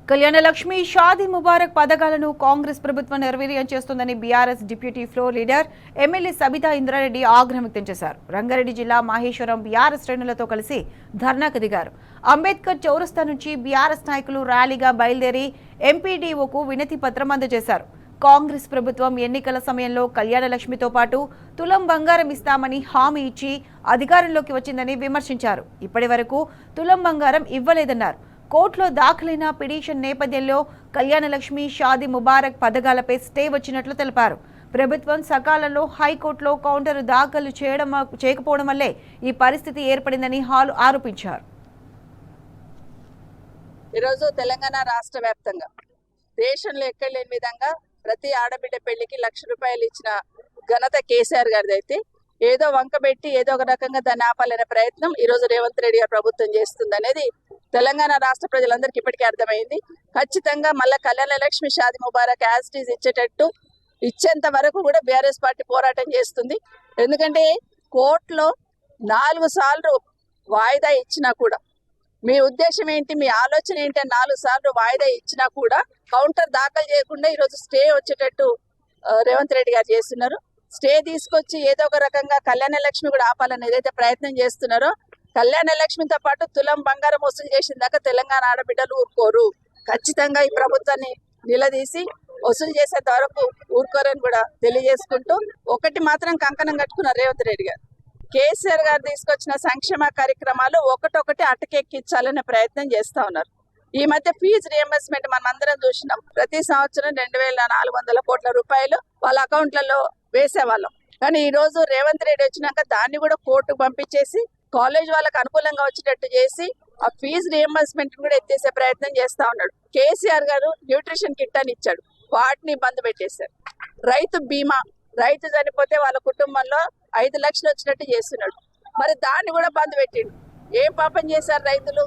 కళ్యాణ లక్ష్మి షాదీ ముబారక్ పథకాలను కాంగ్రెస్ ప్రభుత్వం నిర్వీర్యం చేస్తుందని BRS deputy floor leader MLA Sabitha Indra Reddy ఆగ్రహం వ్యక్తం చేశారు. రంగారెడ్డి జిల్లా మహేశ్వరం బీఆర్ఎస్ శ్రేణులతో కలిసి ధర్నాకు దిగారు. అంబేద్కర్ చౌరస్తా నుంచి బీఆర్ఎస్ నాయకులు ర్యాలీగా బయలుదేరి ఎంపీడీఓకు వినతి పత్రం అందజేశారు. కాంగ్రెస్ ప్రభుత్వం ఎన్నికల సమయంలో కళ్యాణ లక్ష్మితో పాటు తులం బంగారం ఇస్తామని హామీ ఇచ్చి అధికారంలోకి వచ్చిందని విమర్శించారు. ఇప్పటి వరకు తులం బంగారం ఇవ్వలేదన్నారు. కోర్టులో దాఖలైన పిటిషన్ నేపథ్యంలో కళ్యాణ లక్ష్మి షాదీ ముబారక్ పథకాలపై స్టే వచ్చినట్లు తెలిపారు. ప్రభుత్వం సకాలంలో హైకోర్టులో కౌంటర్ దాఖలు చేయకపోవడం వల్లే ఈ పరిస్థితి ఏర్పడిందని హాల్ ఆరోపించారు. ఈరోజు తెలంగాణ రాష్ట్ర వ్యాప్తంగా దేశంలో ఎక్కడ లేని విధంగా ప్రతి ఆడబిడ్డ పెళ్లికి ₹1,00,000 ఇచ్చిన ఘనత కేసీఆర్ గారిది. అయితే ఏదో వంకబెట్టి ఏదో ఒక రకంగా దాన్ని ఆపాలనే ప్రయత్నం ఈరోజు రేవంత్ రెడ్డి గారు ప్రభుత్వం చేస్తుంది అనేది తెలంగాణ రాష్ట్ర ప్రజలందరికీ ఇప్పటికీ అర్థమైంది. ఖచ్చితంగా మళ్ళీ Kalyana Lakshmi Shaadi Mubarak as it is ఇచ్చేంత వరకు కూడా బీఆర్ఎస్ పార్టీ పోరాటం చేస్తుంది. ఎందుకంటే కోర్టులో 4 సార్లు వాయిదా ఇచ్చినా కూడా మీ ఉద్దేశం ఏంటి, మీ ఆలోచన ఏంటి అని 4 సార్లు వాయిదా ఇచ్చినా కూడా కౌంటర్ దాఖలు చేయకుండా ఈరోజు స్టే వచ్చేటట్టు రేవంత్ రెడ్డి గారు చేస్తున్నారు. స్టే తీసుకొచ్చి ఏదో ఒక రకంగా కళ్యాణ లక్ష్మి కూడా ఆపాలని ఏదైతే ప్రయత్నం చేస్తున్నారో, కళ్యాణ లక్ష్మితో పాటు తులం బంగారం వసూలు చేసిన దాకా తెలంగాణ ఆడబిడ్డలు ఊరుకోరు. ఖచ్చితంగా ఈ ప్రభుత్వాన్ని నిలదీసి వసూలు చేసేంత వరకు ఊరుకోరని కూడా తెలియజేసుకుంటూ, ఒకటి మాత్రం కంకణం కట్టుకున్నారు రేవంత్ రెడ్డి గారు. కేసీఆర్ గారు తీసుకొచ్చిన సంక్షేమ కార్యక్రమాలు ఒకటొకటి అటకెక్కించాలనే ప్రయత్నం చేస్తా ఉన్నారు. ఈ మధ్య ఫీజు రియంబర్స్మెంట్ మనం అందరం చూసినాం. ప్రతి సంవత్సరం 2,400 కోట్ల రూపాయలు వాళ్ళ అకౌంట్లలో వేసేవాళ్ళం. కానీ ఈ రోజు రేవంత్ రెడ్డి వచ్చినాక దాన్ని కూడా కోర్టుకు పంపించేసి కాలేజ్ వాళ్ళకి అనుకూలంగా వచ్చేటట్టు చేసి ఆ ఫీజు రియంబర్స్మెంట్ కూడా ఎత్తేసే ప్రయత్నం చేస్తా ఉన్నాడు. కేసీఆర్ గారు న్యూట్రిషన్ కిట్ అని ఇచ్చాడు, వాటిని బంద్ పెట్టేశారు. రైతు బీమా, రైతు చనిపోతే వాళ్ళ కుటుంబంలో 5 లక్షలు వచ్చినట్టు చేస్తున్నాడు, మరి దాన్ని కూడా బంద్ పెట్టిండు. ఏం పాపం చేశారు రైతులు?